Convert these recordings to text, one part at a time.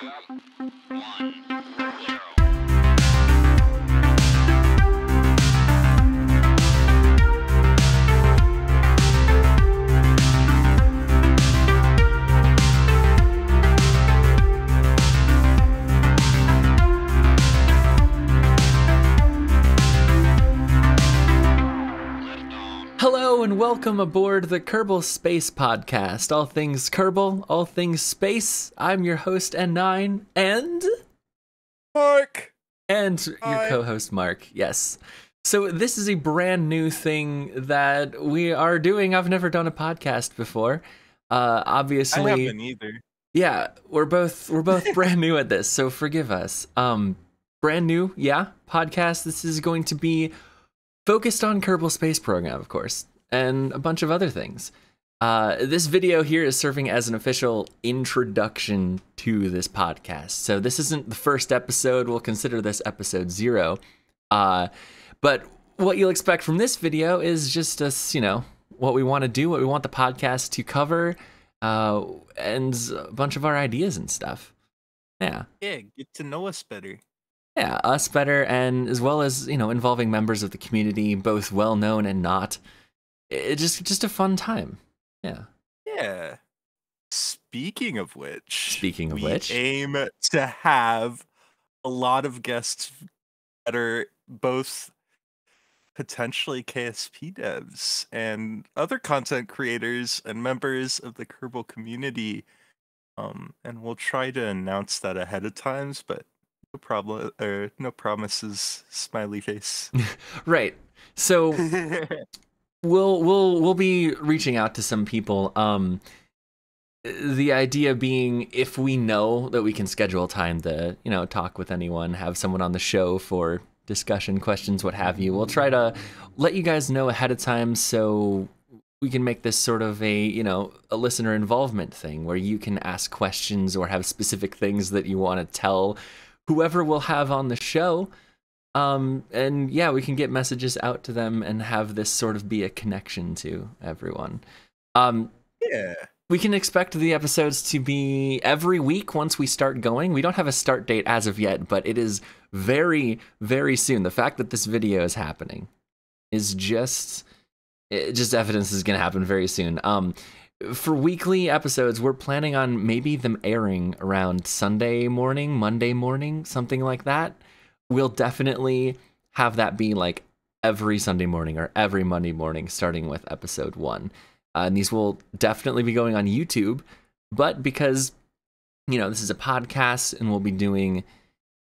Hello and welcome aboard the Kerbal Space Podcast. All things Kerbal, all things space. I'm your host N9 and Mark. And your co-host Mark. Yes. So this is a brand new thing that we are doing. I've never done a podcast before. Obviously, I haven't either. Yeah, we're both brand new at this, so forgive us. Brand new, yeah, podcast. This is going to be focused on Kerbal Space Program, of course, and a bunch of other things. This video here is serving as an official introduction to this podcast. So this isn't the first episode. We'll consider this episode 0. But what you'll expect from this video is just us, what we want to do, what we want the podcast to cover, and a bunch of our ideas and stuff. Yeah, get to know us better. Yeah, us better, and as well as, involving members of the community, both well-known and not. It's just a fun time. Yeah. Yeah. Speaking of which, we aim to have a lot of guests that are both potentially KSP devs and other content creators and members of the Kerbal community. And we'll try to announce that ahead of times, but no problem, or no promises, smiley face. Right. So we'll be reaching out to some people. The idea being, if we know that we can schedule time to, talk with anyone, have someone on the show for discussion, questions, what have you, we'll try to let you guys know ahead of time so we can make this sort of a listener involvement thing where you can ask questions or have specific things that you want to tell whoever we'll have on the show. And yeah, we can get messages out to them and have this sort of be a connection to everyone. Yeah. We can expect the episodes to be every week once we start going. We don't have a start date as of yet, but it is very, very soon. The fact that this video is happening is just evidence is going to happen very soon. For weekly episodes, we're planning on maybe them airing around Sunday morning, Monday morning, something like that. We'll definitely have that be like every Sunday morning or every Monday morning, starting with episode 1. And these will definitely be going on YouTube, but because, this is a podcast and we'll be doing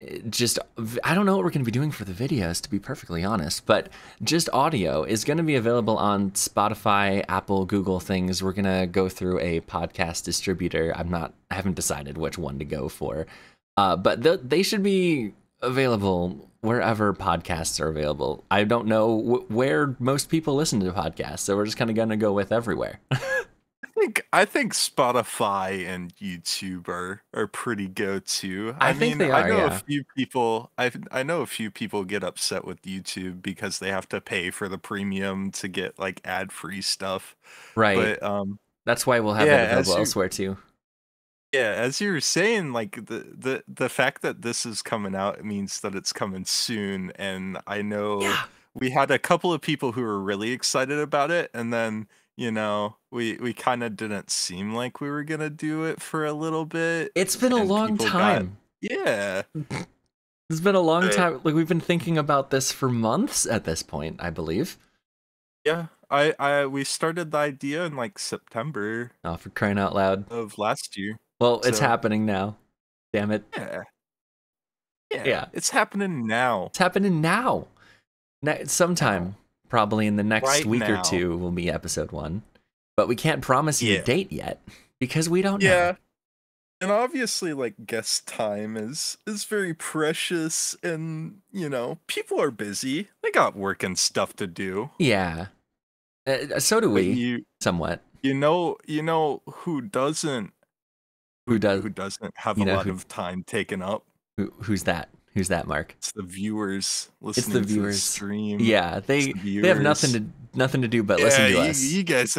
I don't know what we're going to be doing for the videos, to be perfectly honest, but just audio is going to be available on Spotify, Apple, Google things. We're going to go through a podcast distributor. I haven't decided which one to go for, but they should be available wherever podcasts are available. I don't know where most people listen to podcasts, so we're just kind of going to go with everywhere. I think Spotify and YouTube are pretty go-to. I think they are. I know a few people. I know a few people get upset with YouTube because they have to pay for the premium to get like ad-free stuff. Right. But that's why we'll have it available elsewhere too. Yeah, as you were saying, like the fact that this is coming out means that it's coming soon, and I know we had a couple of people who were really excited about it, and then we kind of didn't seem like we were gonna do it for a little bit. It's been a long time. Yeah, it's been a long time. Like, we've been thinking about this for months at this point, I believe. Yeah, we started the idea in like September. Oh, for crying out loud! Of last year. Well, it's happening now. Damn it. Yeah. It's happening now. It's happening now. Sometime, probably in the next week or two, will be episode 1. But we can't promise you a date yet because we don't know. Yeah. And obviously, like, guest time is very precious, and, people are busy. They got work and stuff to do. Yeah. So do we, somewhat. You know who doesn't? Who doesn't have a lot of time taken up? Who's that? Who's that, Mark? It's the viewers It's the listening to the viewers. stream. Yeah, It's they the have viewers. nothing to do but listen Yeah, to us. you guys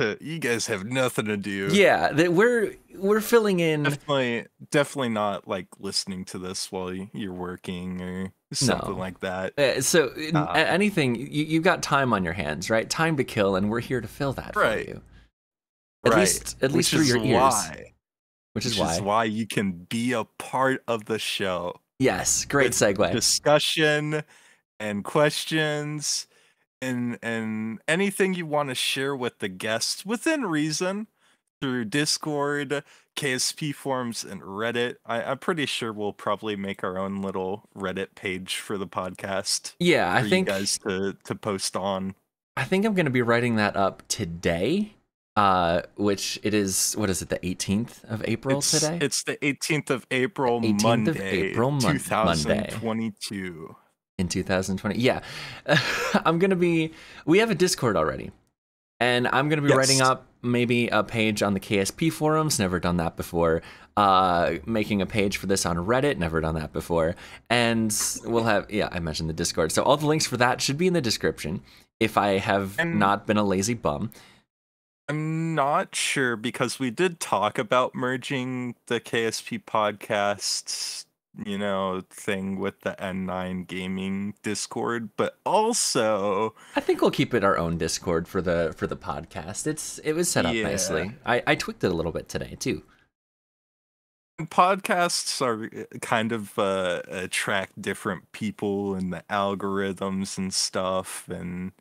have nothing to do. Yeah, that we're filling in. Definitely not like listening to this while you're working or something No. like that. So anything you got time on your hands, right? Time to kill, and we're here to fill that for Right. you. Right. At least through your ears. Which is why you can be a part of the show. Yes, great segue. Discussion and questions and anything you want to share with the guests within reason through Discord, KSP forums, and Reddit. I'm pretty sure we'll probably make our own little Reddit page for the podcast. Yeah, I think you guys to post on. I think I'm going to be writing that up today. Which it is, what is it, the 18th of April today? It's the 18th of April, Monday, 2022. In 2020, yeah. We have a Discord already, and I'm going to be writing up maybe a page on the KSP forums, never done that before, making a page for this on Reddit, never done that before, and we'll have, I mentioned the Discord, so all the links for that should be in the description, if I have not been a lazy bum. I'm not sure, because we did talk about merging the KSP podcast, thing with the N9 gaming Discord, but also I think we'll keep it our own Discord for the podcast. It was set up nicely. I tweaked it a little bit today too. Podcasts are kind of attract different people and the algorithms and stuff, and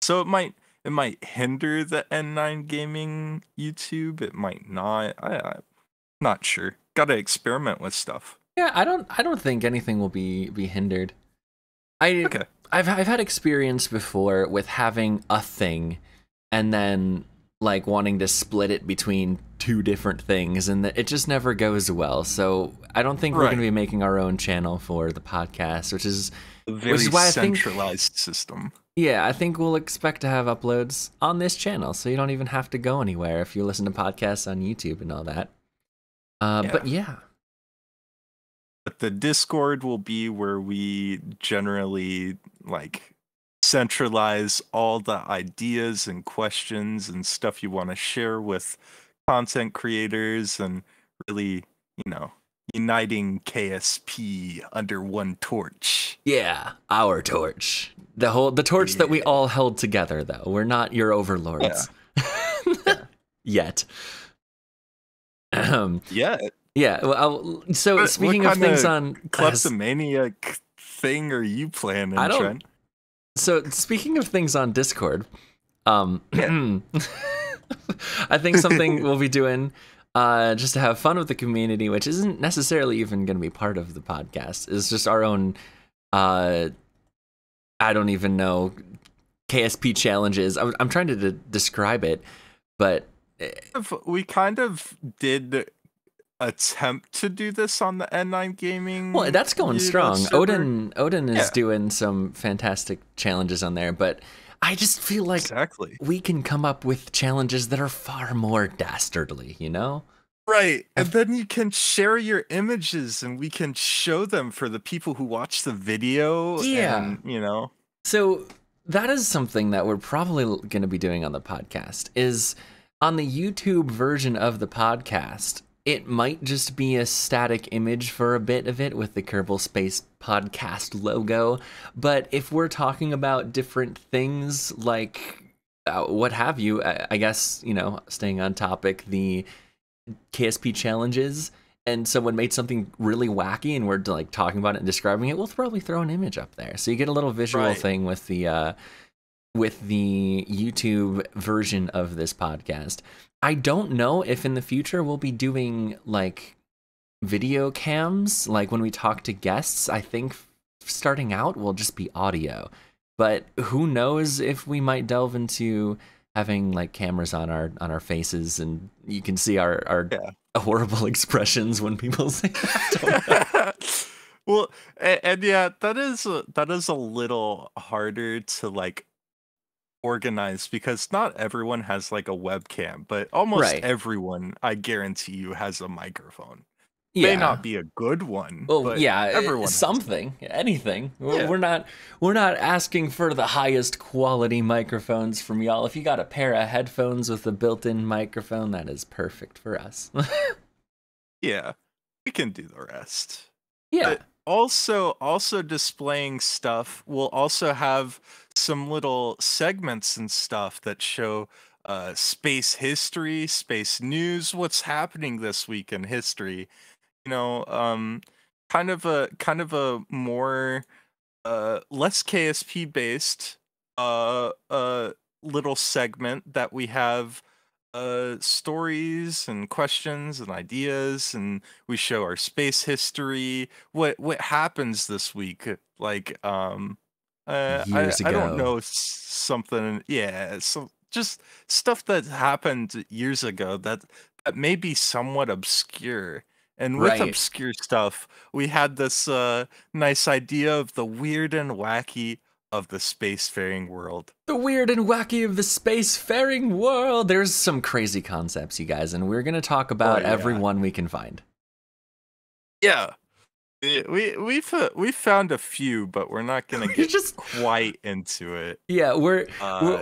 so it might hinder the N9 gaming YouTube. It might not. I'm not sure. Got to experiment with stuff. Yeah, I don't think anything will be hindered. I've had experience before with having a thing and then like wanting to split it between two different things, and it just never goes well. So I don't think we're going to be making our own channel for the podcast, which is why centralized system. Yeah, I think we'll expect to have uploads on this channel, so you don't even have to go anywhere if you listen to podcasts on YouTube and all that. But yeah. But the Discord will be where we generally centralize all the ideas and questions and stuff you want to share with content creators, and really, uniting KSP under one torch. Yeah, our torch. The torch that we all held together, though. We're not your overlords. Yet. Yeah. Well, so speaking of things on kleptomaniac thing are you planning, Trent? So speaking of things on Discord, I think something we'll be doing just to have fun with the community, which isn't necessarily even going to be part of the podcast, is just our own, I don't even know, KSP challenges. I'm trying to describe it, but we kind of did attempt to do this on the N9 gaming. Well, that's going strong. Server. Odin is doing some fantastic challenges on there, but I just feel like we can come up with challenges that are far more dastardly, Right. And then you can share your images and we can show them for the people who watch the video. Yeah. And, So that is something that we're probably going to be doing on the podcast, is on the YouTube version of the podcast, it might just be a static image for a bit of it with the Kerbal Space Podcast logo. But if we're talking about different things like what have you, I guess, staying on topic, the KSP challenges, and someone made something really wacky and we're talking about it and describing it, we'll probably throw an image up there. So you get a little visual thing with the YouTube version of this podcast. I don't know if in the future we'll be doing video cams, when we talk to guests. I think starting out will just be audio, but who knows if we might delve into having cameras on our faces and you can see our horrible expressions when people say that. Well, and that is a little harder to organized, because not everyone has a webcam, but almost everyone, I guarantee you, has a microphone. May Yeah. not be a good one. Well, but yeah, everyone has something, anything. Yeah. We're not asking for the highest quality microphones from y'all. If you got a pair of headphones with a built-in microphone, that is perfect for us. Yeah, we can do the rest. Yeah. But also displaying stuff. We'll also have some little segments and stuff that show space history, space news, what's happening this week in history. You know, kind of a more less KSP based little segment that we have stories and questions and ideas, and we show our space history, what happens this week, like Years I don't ago. know, something, yeah, so just stuff that happened years ago that may be somewhat obscure. And with Right. obscure stuff, we had this nice idea of the weird and wacky of the spacefaring world. The weird and wacky of the spacefaring world. There's some crazy concepts, you guys, and we're going to talk about every yeah. one we can find. Yeah. We found a few, but we're not gonna get just quite into it. Yeah, we're Yeah.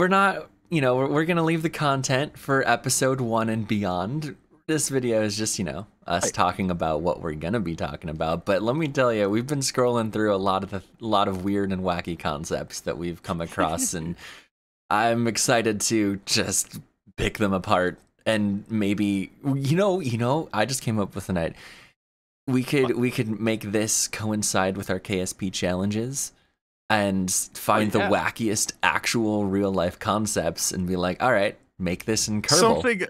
not, we're going to leave the content for episode 1 and beyond. This video is just, us talking about what we're going to be talking about, but let me tell you, we've been scrolling through a lot of weird and wacky concepts that we've come across, and I'm excited to just pick them apart, and maybe I just came up with an idea. We could make this coincide with our KSP challenges and find the wackiest actual real life concepts and be like, all right, make this in Kerbal.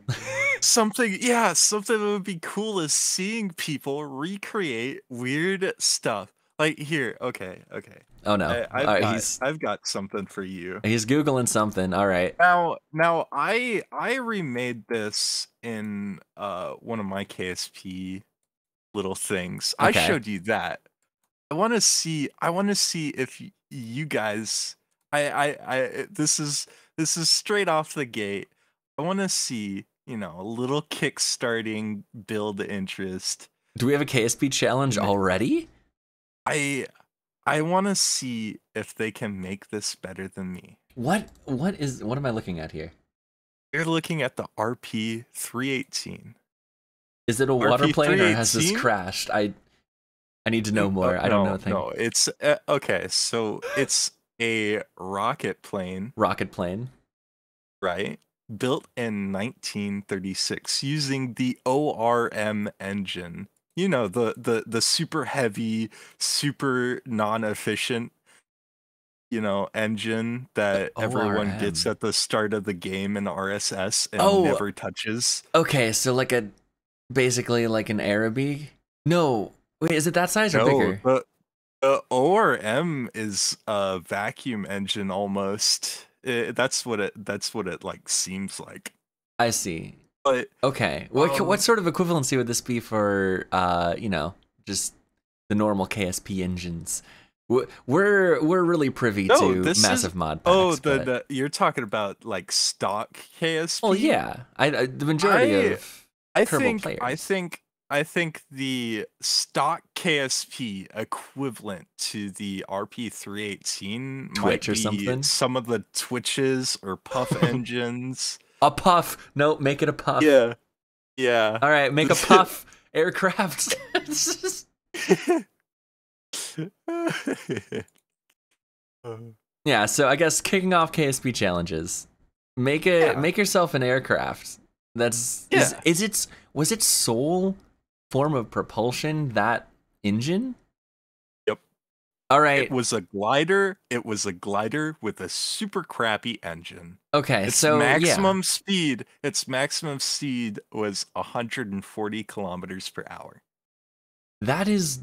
Something that would be cool is seeing people recreate weird stuff. Like here, okay. Oh no. I've got something for you. He's Googling something. All right. Now I remade this in one of my KSP little things. Okay. I showed you that. I want to see if you guys, this is straight off the gate. I want to see, a little kickstarting build interest. Do we have a KSP challenge already? I want to see if they can make this better than me. What am I looking at here? You're looking at the RP 318. Is it a water plane or has this crashed? I need to know more. I don't know a thing. No, it's okay. So it's a rocket plane. Rocket plane, right? Built in 1936 using the ORM engine. The super heavy, super non-efficient, engine that everyone gets at the start of the game in RSS and never touches. Okay, so basically like an Araby? No. Wait, is it that size or bigger? The ORM is a vacuum engine almost. That's what it like seems like. I see. But okay, what sort of equivalency would this be for just the normal KSP engines? We're really privy to massive mod packs. You're talking about like stock KSP. Well, yeah, the majority of Kerbal players. I think the stock KSP equivalent to the RP318 might be or something. Some of the Twitches or Puff engines. A Puff. No, make it a Puff. Yeah. All right, make a Puff aircraft. Yeah, so I guess kicking off KSP challenges. Make yourself an aircraft. Was its sole form of propulsion that engine? Yep. All right. It was a glider with a super crappy engine. Okay, its maximum speed was 140 kilometers per hour. That is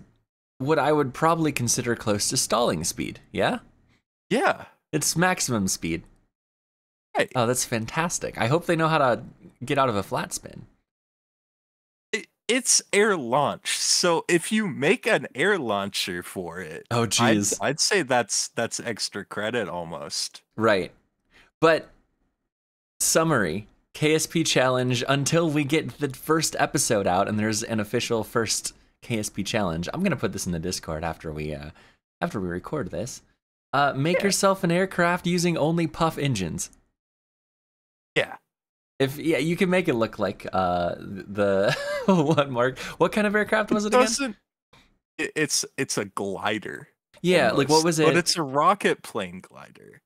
what I would probably consider close to stalling speed, yeah? Yeah. It's maximum speed. Right. Oh, that's fantastic. I hope they know how to get out of a flat spin. It's air launch, so if you make an air launcher for it, oh geez, I'd say that's extra credit almost. Right, but summary: KSP challenge until we get the first episode out and there's an official first KSP challenge. I'm gonna put this in the Discord after we record this. Make yourself an aircraft using only puff engines. Yeah. You can make it look like the what, Mark? What kind of aircraft was it again? It's a glider. Yeah, almost. like what was it? But it's a rocket plane glider.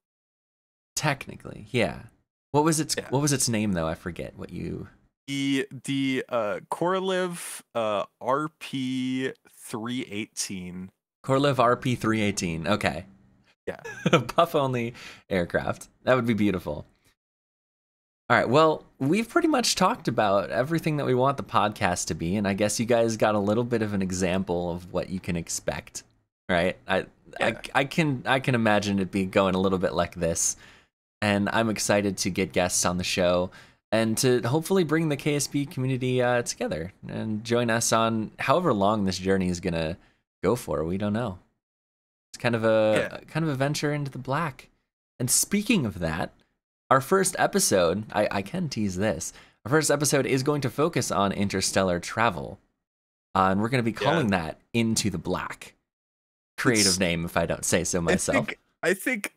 Technically, yeah. What was its name though? I forget what you. The Korolev RP-318. Korolev RP-318. Okay. Yeah. Puff only aircraft. That would be beautiful. All right, well, we've pretty much talked about everything that we want the podcast to be, and I guess you guys got a little bit of an example of what you can expect, right? I can imagine it be going a little bit like this, and I'm excited to get guests on the show and to hopefully bring the KSP community together and join us on however long this journey is gonna go for. We don't know. It's kind of a venture into the black. And speaking of that, our first episode, I can tease this. Our first episode is going to focus on interstellar travel. And we're going to be calling that Into the Black. Creative name, if I don't say so myself. I think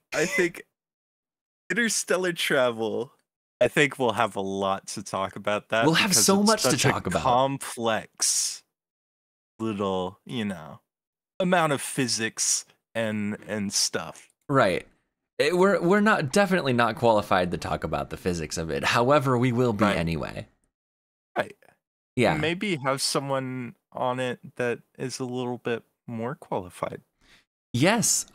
interstellar travel, I think we'll have a lot to talk about that. We'll have so much to talk about. Complex little, amount of physics and stuff. Right. We're definitely not qualified to talk about the physics of it. However, we will be anyway. Right. Yeah. Maybe have someone on it that is a little bit more qualified. Yes.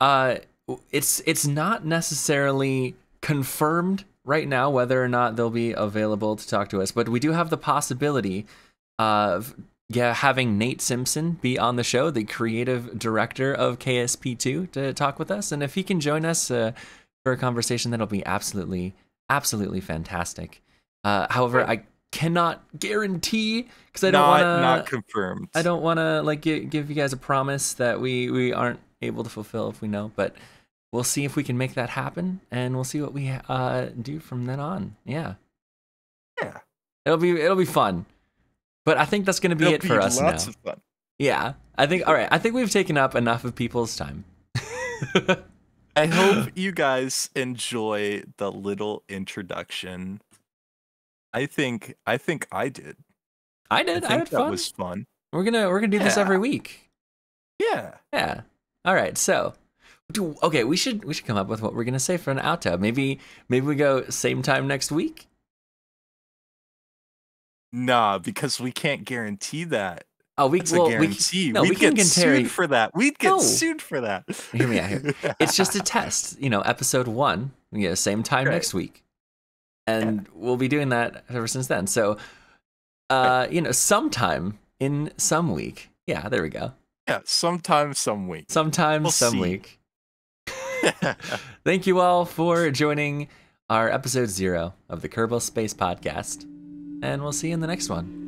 It's not necessarily confirmed right now whether or not they'll be available to talk to us, but we do have the possibility of having Nate Simpson be on the show, the creative director of KSP2, to talk with us. And if he can join us for a conversation, that'll be absolutely fantastic. However, I cannot guarantee because I don't want to. Not confirmed. I don't want to give you guys a promise that we aren't able to fulfill if we know, but we'll see if we can make that happen, and we'll see what we do from then on. Yeah. It'll be fun. But I think that's going to be it for us now. Lots of fun. Yeah. I think we've taken up enough of people's time. I hope you guys enjoy the little introduction. I think I did. I had fun. That was fun. We're gonna do this every week. Yeah. Yeah. All right. So, okay, we should come up with what we're gonna say for an outro. Maybe we go same time next week. Nah, because we can't guarantee that. Oh, we'd get sued for that. We'd get sued for that. Hear me out here. It's just a test. Episode 1, we get the same time next week. And we'll be doing that ever since then. So, sometime in some week. Yeah, there we go. Yeah, sometime, some week. Sometime, some week. Thank you all for joining our episode 0 of the Kerbal Space Podcast. And we'll see you in the next one.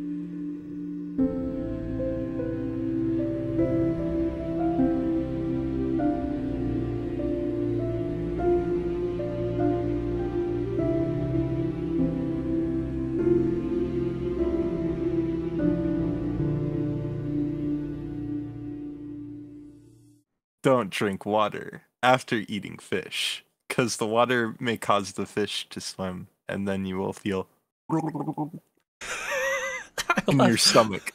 Don't drink water after eating fish, because the water may cause the fish to swim, and then you will feel in your stomach.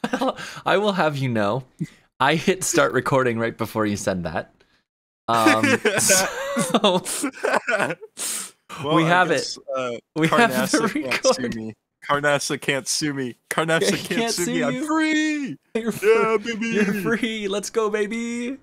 I will have you know, I hit start recording right before you said that. We have it. We have the recording. Carnassa can't sue me. Carnassa can't sue me. I'm free. You're free. Yeah, baby. You're free. Let's go, baby.